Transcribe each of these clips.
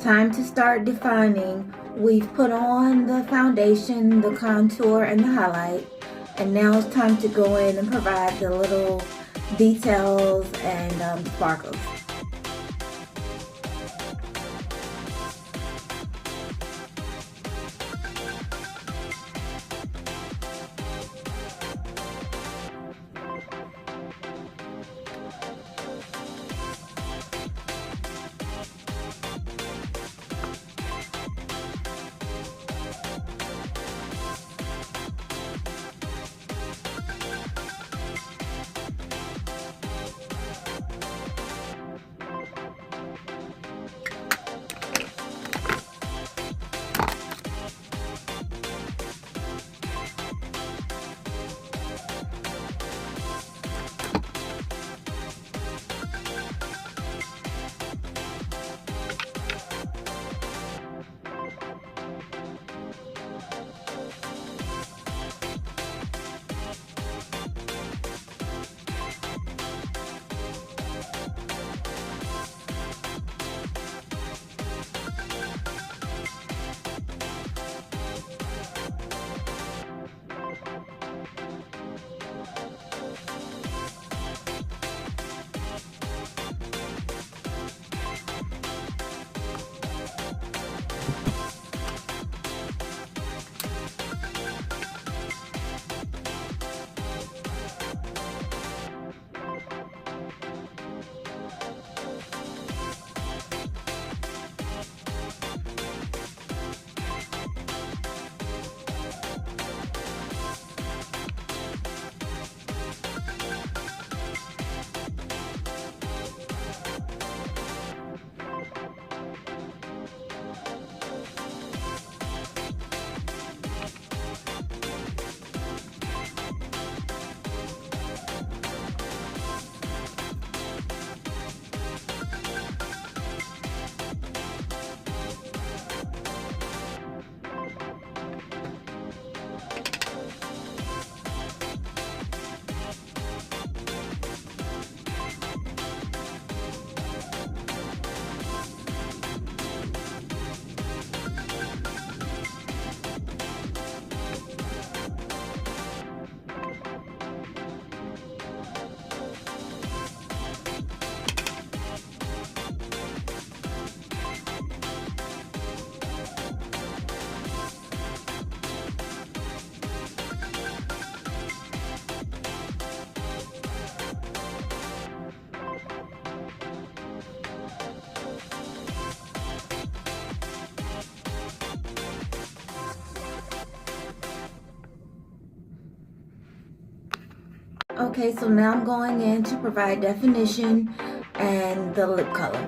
time to start defining. We've put on the foundation, the contour, and the highlight. And now it's time to go in and provide the little details and sparkles. Okay, so now I'm going in to provide definition and the lip color.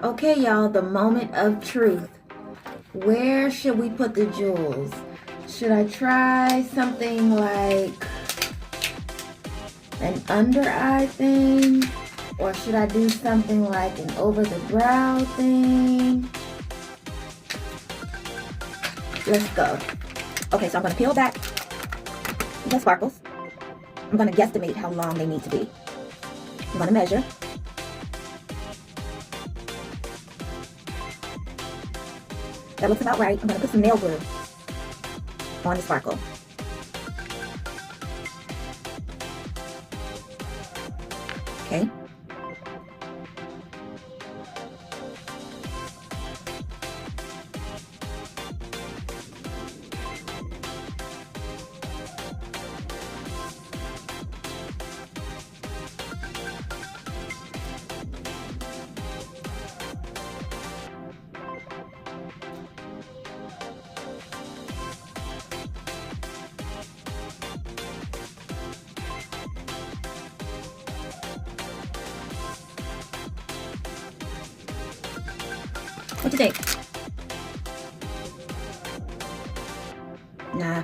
Okay, y'all, the moment of truth. Where should we put the jewels? Should I try something like an under eye thing? Or should I do something like an over the brow thing? Let's go. Okay, so I'm going to peel back the sparkles. I'm going to guesstimate how long they need to be. I'm going to measure. That looks about right. I'm going to put some nail glue on the sparkle. Okay. What you think? Nah.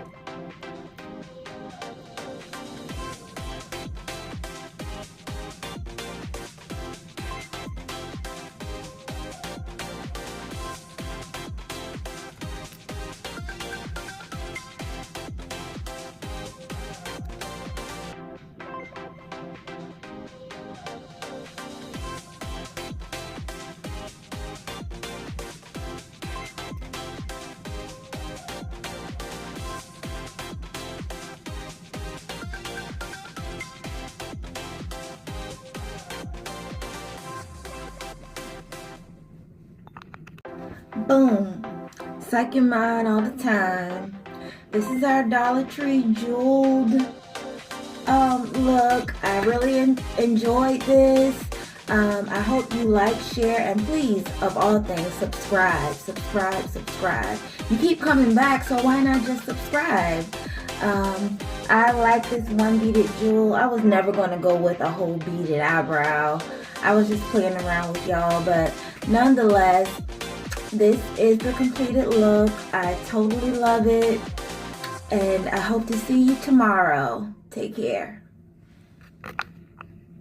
Boom. Psych your mind all the time. This is our Dollar Tree jeweled look. I really enjoyed this. I hope you like, share, and please, of all things, subscribe. You keep coming back, so why not just subscribe? I like this one beaded jewel. I was never going to go with a whole beaded eyebrow. I was just playing around with y'all, but nonetheless, this is the completed look. I totally love it, and I hope to see you tomorrow. Take care.